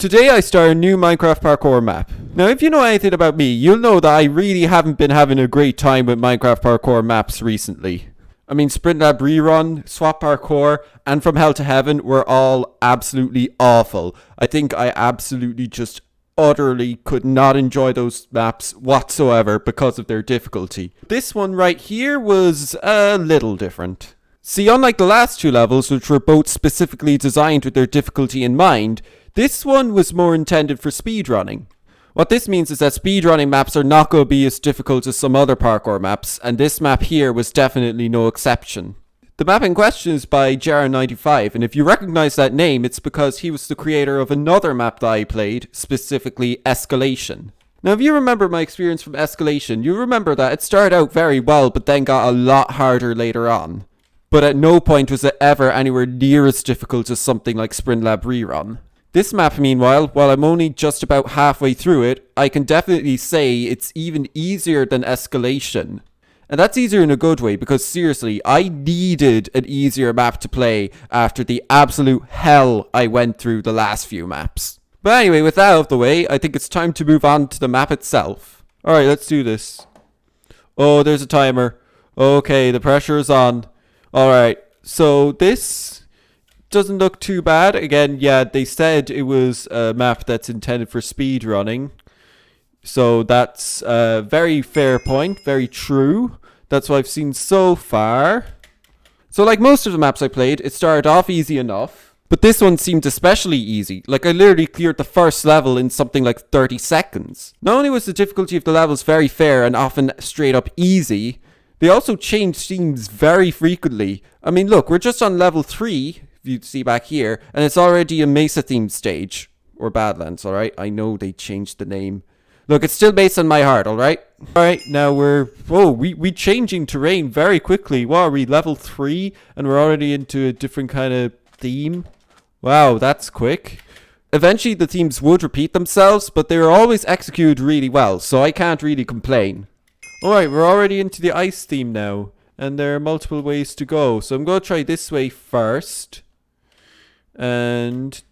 Today I start a new Minecraft parkour map. Now if you know anything about me, you'll know that I really haven't been having a great time with Minecraft parkour maps recently. I mean, Sprint Lab Rerun, Swap Parkour, and From Hell to Heaven were all absolutely awful. I think I absolutely just utterly could not enjoy those maps whatsoever because of their difficulty. This one right here was a little different. See, unlike the last two levels, which were both specifically designed with their difficulty in mind, this one was more intended for speedrunning. What this means is that speedrunning maps are not going to be as difficult as some other parkour maps, and this map here was definitely no exception. The map in question is by Jerrah95, and if you recognize that name, it's because he was the creator of another map that I played, specifically Escalation. Now if you remember my experience from Escalation, you remember that it started out very well, but then got a lot harder later on. But at no point was it ever anywhere near as difficult as something like Sprint Lab Rerun. This map, meanwhile, while I'm only just about halfway through it, I can definitely say it's even easier than Escalation. And that's easier in a good way, because seriously, I needed an easier map to play after the absolute hell I went through the last few maps. But anyway, with that out of the way, I think it's time to move on to the map itself. Alright, let's do this. Oh, there's a timer. Okay, the pressure is on. Alright, so this doesn't look too bad. Again, yeah, they said it was a map that's intended for speed running. So that's a very fair point, very true. That's what I've seen so far. So like most of the maps I played, it started off easy enough. But this one seemed especially easy. Like I literally cleared the first level in something like 30 seconds. Not only was the difficulty of the levels very fair and often straight up easy, they also changed themes very frequently. I mean, look, we're just on level 3. You see back here, and it's already a Mesa themed stage, or Badlands, alright? I know they changed the name. Look, it's still based on my heart, alright? Alright, now we changing terrain very quickly. What are we, level 3? And we're already into a different kind of theme? Wow, that's quick. Eventually the themes would repeat themselves, but they were always executed really well, so I can't really complain. Alright, we're already into the ice theme now, and there are multiple ways to go. So I'm going to try this way first. And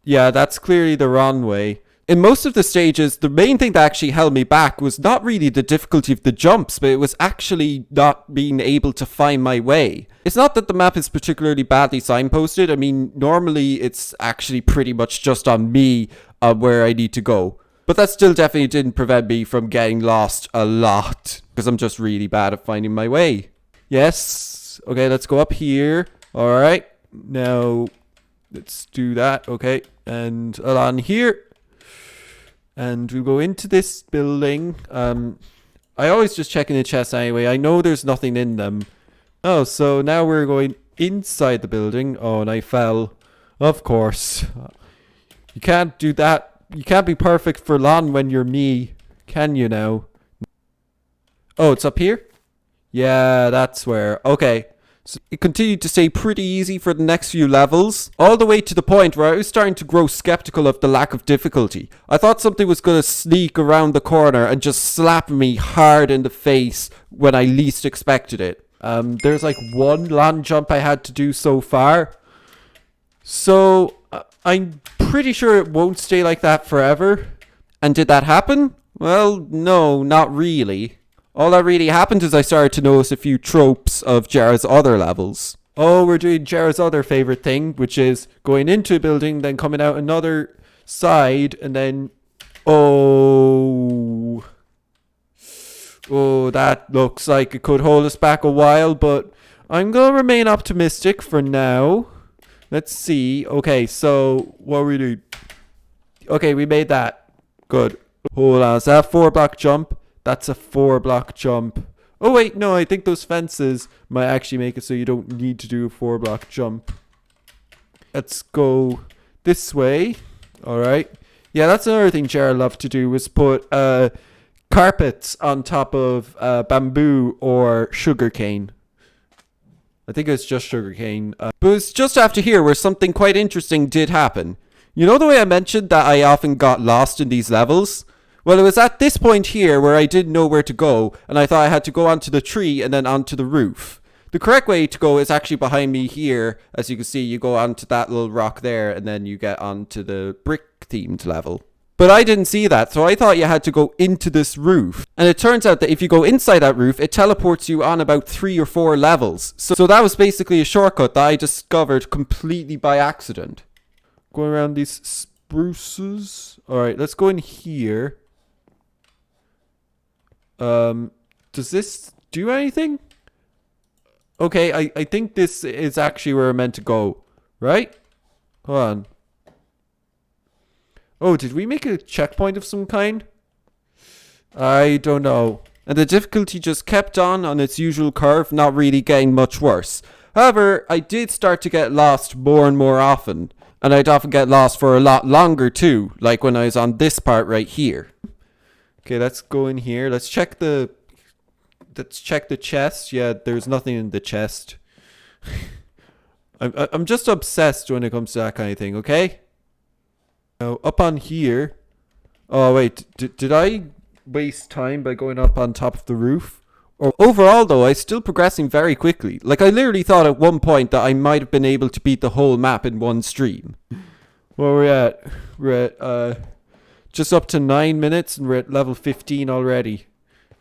yeah, that's clearly the wrong way. In most of the stages, the main thing that actually held me back was not really the difficulty of the jumps, but it was actually not being able to find my way. It's not that the map is particularly badly signposted. I mean, normally it's actually pretty much just on me where I need to go. But that still definitely didn't prevent me from getting lost a lot, because I'm just really bad at finding my way. Yes. Okay, let's go up here. Alright. Now, let's do that, okay, and along here, and we go into this building. I always just check in the chests anyway. I know there's nothing in them. Oh, so now we're going inside the building. Oh, and I fell. Of course. You can't do that. You can't be perfect for long when you're me, can you now? Oh, it's up here? Yeah, that's where. Okay. So it continued to stay pretty easy for the next few levels, all the way to the point where I was starting to grow skeptical of the lack of difficulty. I thought something was going to sneak around the corner and just slap me hard in the face when I least expected it. There's like one long jump I had to do so far. So I'm pretty sure it won't stay like that forever. And did that happen? Well, no, not really. All that really happened is I started to notice a few tropes of Jerrah's other levels. Oh, we're doing Jerrah's other favorite thing, which is going into a building, then coming out another side, and then... Oh, that looks like it could hold us back a while, but I'm going to remain optimistic for now. Let's see. Okay, so what are we doing? Okay, we made that. Good. Hold on, is that a 4-block jump? That's a 4-block jump. Oh wait, no, I think those fences might actually make it so you don't need to do a 4-block jump. Let's go this way. Alright. Yeah, that's another thing Jerrah loved to do, was put carpets on top of bamboo or sugarcane. I think it's just sugarcane. But it's just after here where something quite interesting did happen. You know the way I mentioned that I often got lost in these levels? Well, it was at this point here where I didn't know where to go, and I thought I had to go onto the tree and then onto the roof. The correct way to go is actually behind me here. As you can see, you go onto that little rock there, and then you get onto the brick-themed level. But I didn't see that, so I thought you had to go into this roof. And it turns out that if you go inside that roof, it teleports you on about 3 or 4 levels. So that was basically a shortcut that I discovered completely by accident. Going around these spruces. Alright, let's go in here. Does this do anything? Okay, I think this is actually where we're meant to go. Right? Hold on. Oh, did we make a checkpoint of some kind? I don't know. And the difficulty just kept on its usual curve, not really getting much worse. However, I did start to get lost more and more often. And I'd often get lost for a lot longer too, like when I was on this part right here. Okay, let's go in here. Let's check the chest. Yeah, there's nothing in the chest. I'm just obsessed when it comes to that kind of thing, okay? Now, up on here. Oh, wait. Did I waste time by going up on top of the roof? Overall, though, I'm still progressing very quickly. Like, I literally thought at one point that I might have been able to beat the whole map in one stream. Where are we at? We're at, just up to 9 minutes, and we're at level 15 already.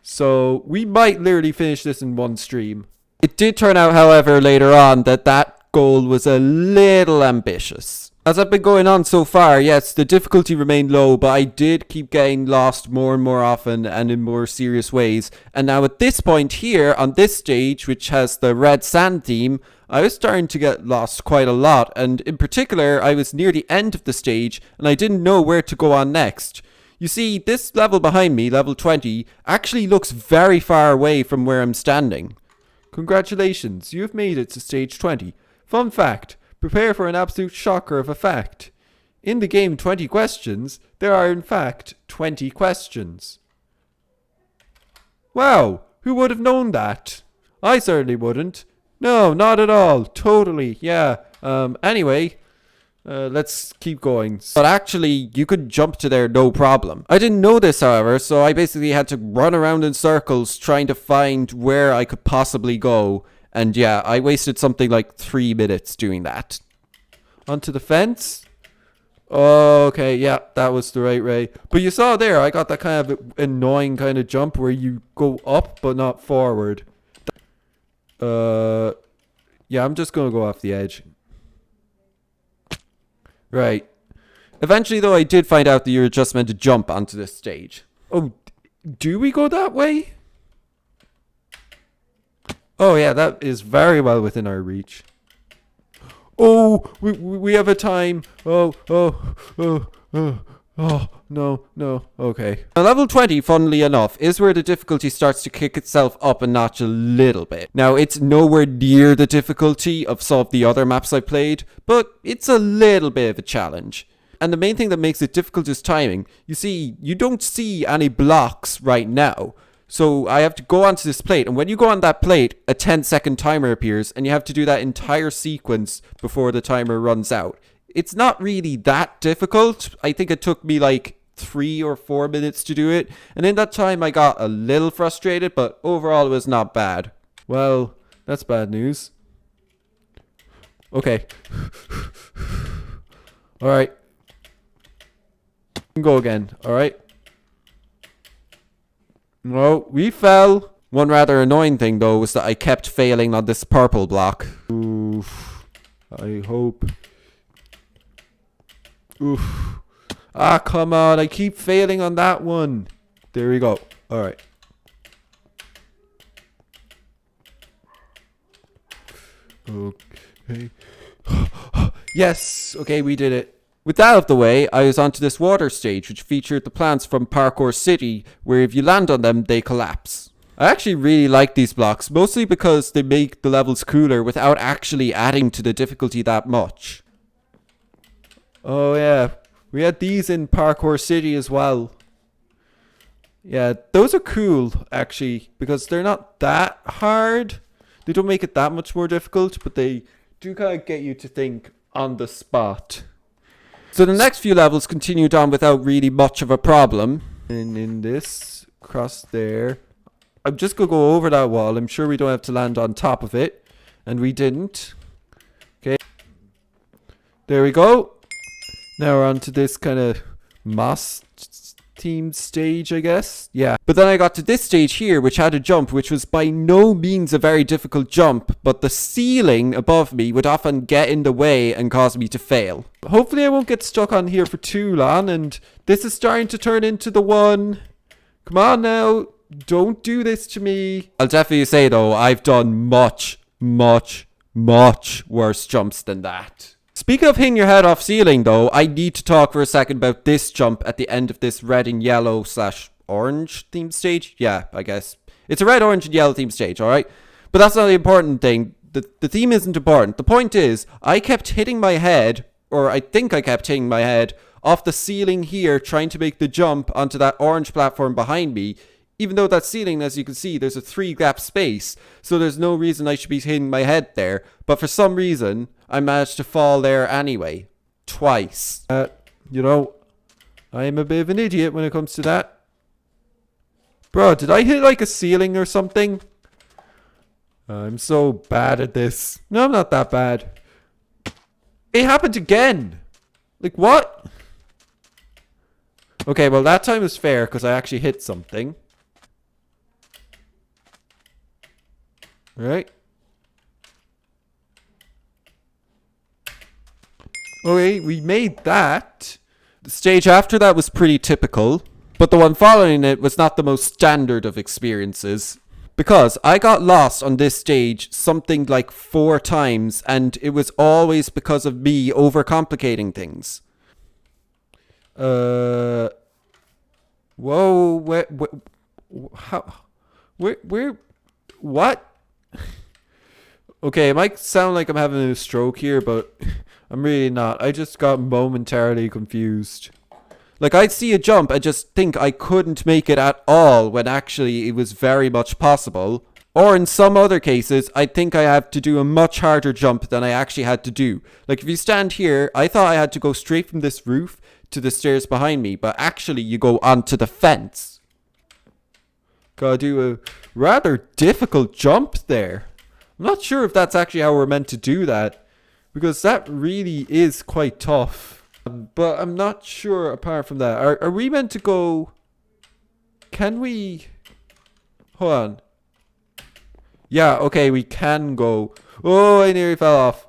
So, we might literally finish this in one stream. It did turn out, however, later on, that goal was a little ambitious. As I've been going on so far, yes, the difficulty remained low, but I did keep getting lost more and more often and in more serious ways. And now at this point here, on this stage, which has the red sand theme, I was starting to get lost quite a lot. And in particular, I was near the end of the stage, and I didn't know where to go on next. You see, this level behind me, level 20, actually looks very far away from where I'm standing. Congratulations, you have made it to stage 20. Fun fact. Prepare for an absolute shocker of a fact. In the game 20 questions, there are in fact 20 questions. Wow, who would have known that? I certainly wouldn't. No, not at all. Totally, yeah. Anyway, let's keep going. But actually, you could jump to there no problem. I didn't know this, however, so I basically had to run around in circles trying to find where I could possibly go. And yeah, I wasted something like 3 minutes doing that. Onto the fence. Okay, yeah, that was the right way. But you saw there, I got that kind of annoying kind of jump where you go up but not forward. Yeah, I'm just going to go off the edge. Right. Eventually, though, I did find out that you were just meant to jump onto this stage. Oh, do we go that way? Oh yeah, that is very well within our reach. Oh, we have a time. Oh, no. Okay. Now, level 20, funnily enough, is where the difficulty starts to kick itself up a notch a little bit. Now, it's nowhere near the difficulty of some of the other maps I played, but it's a little bit of a challenge. And the main thing that makes it difficult is timing. You see, you don't see any blocks right now. So I have to go onto this plate, and when you go on that plate, a 10-second timer appears, and you have to do that entire sequence before the timer runs out. It's not really that difficult. I think it took me like 3 or 4 minutes to do it, and in that time I got a little frustrated, but overall it was not bad. Well, that's bad news. Okay. Alright. Go again, alright? No, we fell. One rather annoying thing, though, was that I kept failing on this purple block. Oof. I hope. Oof. Ah, come on. I keep failing on that one. There we go. Alright. Okay. Yes! Okay, we did it. With that out of the way, I was onto this water stage, which featured the plants from Parkour City, where if you land on them, they collapse. I actually really like these blocks, mostly because they make the levels cooler without actually adding to the difficulty that much. Oh yeah, we had these in Parkour City as well. Yeah, those are cool, actually, because they're not that hard. They don't make it that much more difficult, but they do kind of get you to think on the spot. So the next few levels continued on without really much of a problem. And in this, across there. I'm just going to go over that wall. I'm sure we don't have to land on top of it. And we didn't. Okay. There we go. Now we're on to this kind of moss themed stage, I guess. Yeah. But then I got to this stage here, which had a jump, which was by no means a very difficult jump, but the ceiling above me would often get in the way and cause me to fail. Hopefully I won't get stuck on here for too long, and this is starting to turn into the one. Come on now. Don't do this to me. I'll definitely say though, I've done much worse jumps than that. Speaking of hitting your head off ceiling though, I need to talk for a second about this jump at the end of this red and yellow / orange themed stage. Yeah, I guess. It's a red, orange, and yellow themed stage, alright? But that's not the important thing. The theme isn't important. The point is, I kept hitting my head, or I think I kept hitting my head, off the ceiling here, trying to make the jump onto that orange platform behind me. Even though that ceiling, as you can see, there's a 3-gap space, so there's no reason I should be hitting my head there. But for some reason, I managed to fall there anyway. Twice. You know, I am a bit of an idiot when it comes to that. Bro, did I hit like a ceiling or something? I'm so bad at this. No, I'm not that bad. It happened again. Like, what? Okay, well, that time was fair because I actually hit something. Right. Okay, we made that. The stage after that was pretty typical, but the one following it was not the most standard of experiences. Because I got lost on this stage something like 4 times, and it was always because of me overcomplicating things. Whoa, what? Okay, it might sound like I'm having a stroke here, but I'm really not. I just got momentarily confused. Like, I'd see a jump and just think I couldn't make it at all, when actually it was very much possible. Or in some other cases, I'd think I have to do a much harder jump than I actually had to do. Like, if you stand here, I thought I had to go straight from this roof to the stairs behind me, but actually you go onto the fence. Gotta do a rather difficult jump there. I'm not sure if that's actually how we're meant to do that, because that really is quite tough. But I'm not sure apart from that. Are we meant to go... Can we... Hold on. Yeah, okay, we can go... Oh, I nearly fell off.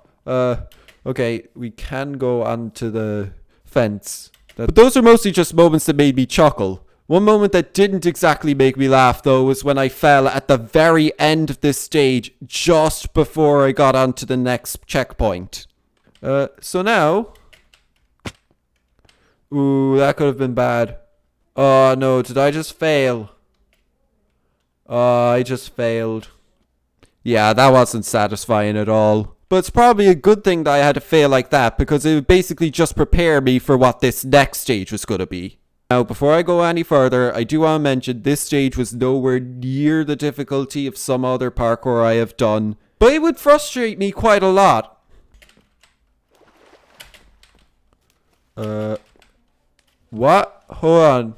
Okay, we can go onto the fence. But those are mostly just moments that made me chuckle. One moment that didn't exactly make me laugh, though, was when I fell at the very end of this stage, just before I got onto the next checkpoint. So now... Ooh, that could have been bad. Oh, no, did I just fail? Oh, I just failed. Yeah, that wasn't satisfying at all. But it's probably a good thing that I had to fail like that, because it would basically just prepare me for what this next stage was going to be. Now, before I go any further, I do want to mention this stage was nowhere near the difficulty of some other parkour I have done. But it would frustrate me quite a lot. What? Hold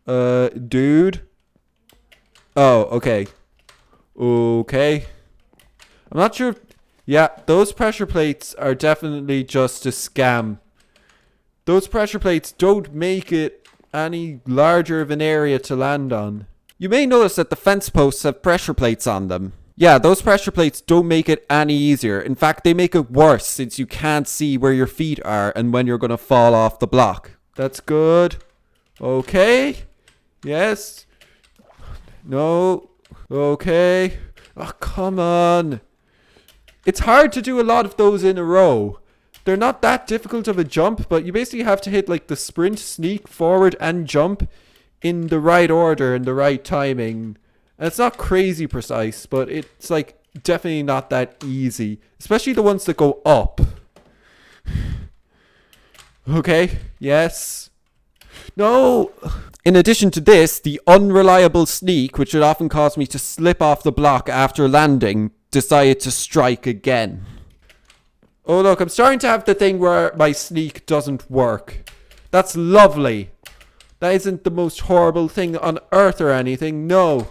on. Dude. Oh, okay. Okay. I'm not sure. Yeah, those pressure plates are definitely just a scam. Those pressure plates don't make it any larger of an area to land on. You may notice that the fence posts have pressure plates on them. Yeah, those pressure plates don't make it any easier. In fact, they make it worse since you can't see where your feet are and when you're going to fall off the block. That's good. Okay. Yes. No. Okay. Oh, come on. It's hard to do a lot of those in a row. They're not that difficult of a jump, but you basically have to hit like the sprint, sneak, forward, and jump in the right order and the right timing. And it's not crazy precise, but it's like definitely not that easy. Especially the ones that go up. Okay, yes. No! In addition to this, the unreliable sneak, which would often cause me to slip off the block after landing, decided to strike again. Oh look, I'm starting to have the thing where my sneak doesn't work. That's lovely. That isn't the most horrible thing on earth or anything, no.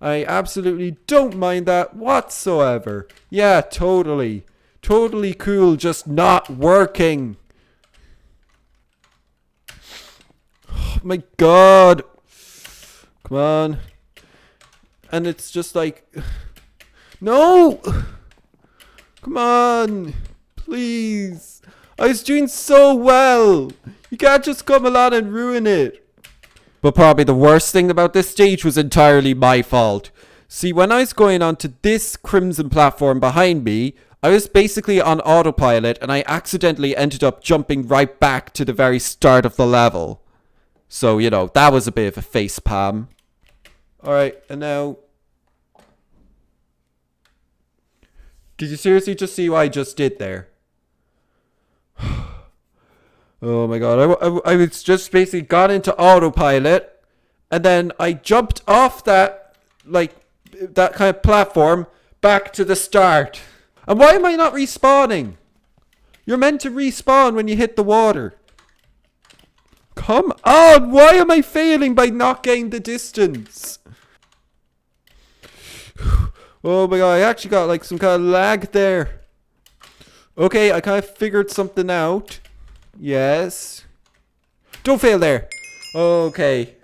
I absolutely don't mind that whatsoever. Yeah, totally. Totally cool, just not working. Oh my god. Come on. And it's just like... No! Come on. Please. I was doing so well. You can't just come along and ruin it. But probably the worst thing about this stage was entirely my fault. See, when I was going onto this crimson platform behind me, I was basically on autopilot and I accidentally ended up jumping right back to the very start of the level. So, you know, that was a bit of a face palm. Alright, and now... Did you seriously just see what I just did there? Oh my god, I was just basically got into autopilot and then I jumped off that, like, that kind of platform back to the start. And why am I not respawning? You're meant to respawn when you hit the water. Come on, why am I failing by not getting the distance? Oh my god, I actually got like some kind of lag there. Okay, I kind of figured something out. Yes. Don't fail there. Okay.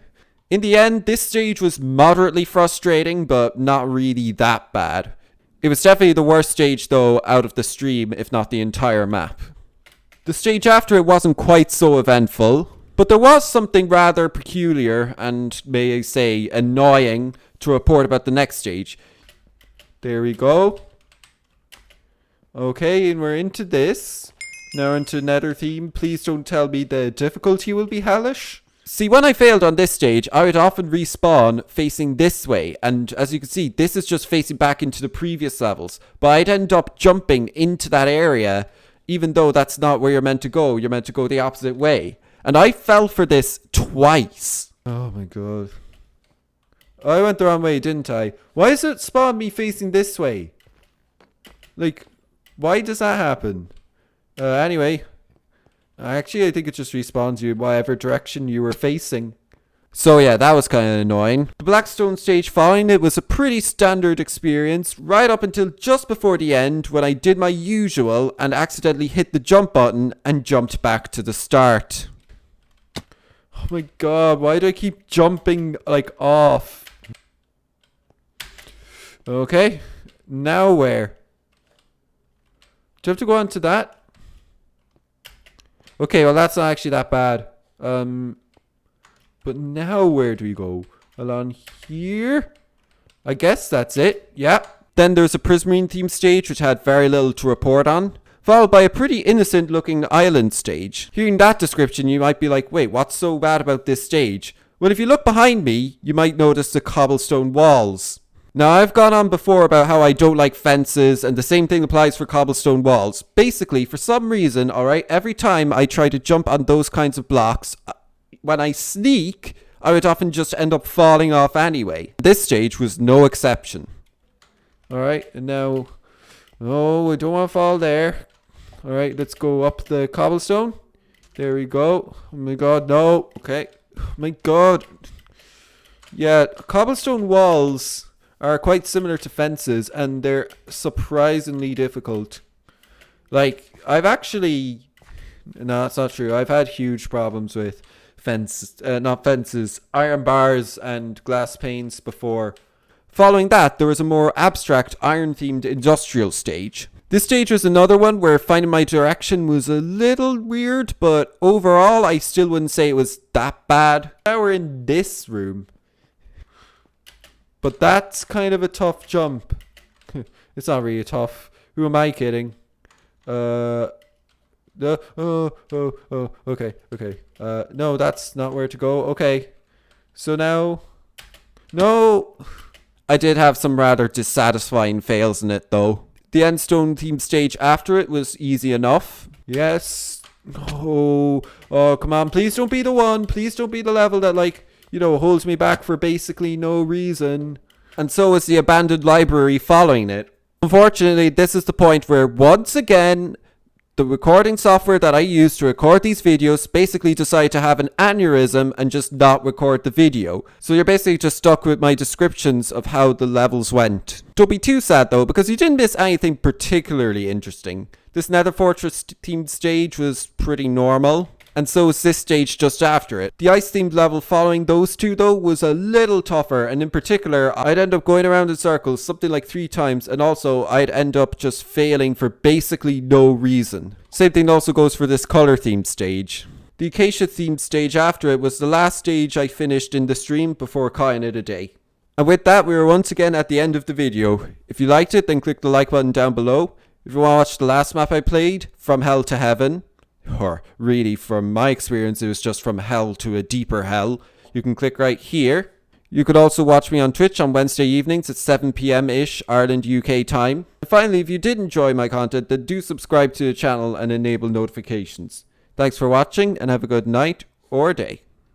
In the end, this stage was moderately frustrating, but not really that bad. It was definitely the worst stage, though, out of the stream, if not the entire map. The stage after it wasn't quite so eventful, but there was something rather peculiar and, may I say, annoying to report about the next stage. There we go. Okay, and we're into this. Now into Nether theme. Please don't tell me the difficulty will be hellish. See, when I failed on this stage, I would often respawn facing this way. And as you can see, this is just facing back into the previous levels. But I'd end up jumping into that area, even though that's not where you're meant to go. You're meant to go the opposite way. And I fell for this twice. Oh my god. I went the wrong way, didn't I? Why does it spawn me facing this way? Like, why does that happen? Anyway. Actually, I think it just respawns you in whatever direction you were facing. So yeah, that was kind of annoying. The Blackstone stage, fine. It was a pretty standard experience, right up until just before the end, when I did my usual and accidentally hit the jump button and jumped back to the start. Oh my god, why do I keep jumping, like, off? Okay, now where? Do I have to go on to that? Okay, well that's not actually that bad. But now where do we go? Along here? I guess that's it, yeah. Then there's a Prismarine theme stage which had very little to report on, followed by a pretty innocent looking island stage. Hearing that description you might be like, wait, what's so bad about this stage? Well, if you look behind me, you might notice the cobblestone walls. Now, I've gone on before about how I don't like fences, and the same thing applies for cobblestone walls. Basically, for some reason, alright, every time I try to jump on those kinds of blocks, when I sneak, I would often just end up falling off anyway. This stage was no exception. Alright, and now... Oh, I don't want to fall there. Alright, let's go up the cobblestone. There we go. Oh my god, no. Okay. Oh my god. Yeah, cobblestone walls are quite similar to fences, and they're surprisingly difficult. Like, I've actually... No, that's not true. I've had huge problems with not fences, iron bars and glass panes before. Following that, there was a more abstract iron-themed industrial stage. This stage was another one where finding my direction was a little weird, but overall, I still wouldn't say it was that bad. Now we're in this room. But that's kind of a tough jump. It's not really tough. Who am I kidding? Okay. No, that's not where to go. Okay. So now... No! I did have some rather dissatisfying fails in it, though. The Endstone theme stage after it was easy enough. Yes. Oh, come on. Please don't be the one. Please don't be the level that, like... you know, holds me back for basically no reason. And so is the abandoned library following it. Unfortunately, this is the point where, once again, The recording software that I use to record these videos basically decided to have an aneurysm and just not record the video. So you're basically just stuck with my descriptions of how the levels went. Don't be too sad though, because you didn't miss anything particularly interesting. This Nether Fortress themed stage was pretty normal, and so is this stage just after it. The ice themed level following those two though was a little tougher, and in particular I'd end up going around in circles something like 3 times, and also I'd end up just failing for basically no reason. Same thing also goes for this color themed stage. The acacia themed stage after it was the last stage I finished in the stream before calling it a day. And with that, we are once again at the end of the video. If you liked it, then click the like button down below. If you want to watch the last map I played, From Hell to Heaven, or really from my experience it was just from hell to a deeper hell, you can click right here. You could also watch me on Twitch on Wednesday evenings at 7 PM ish Ireland UK time. And finally, if you did enjoy my content, then do subscribe to the channel and enable notifications. Thanks for watching and have a good night or day.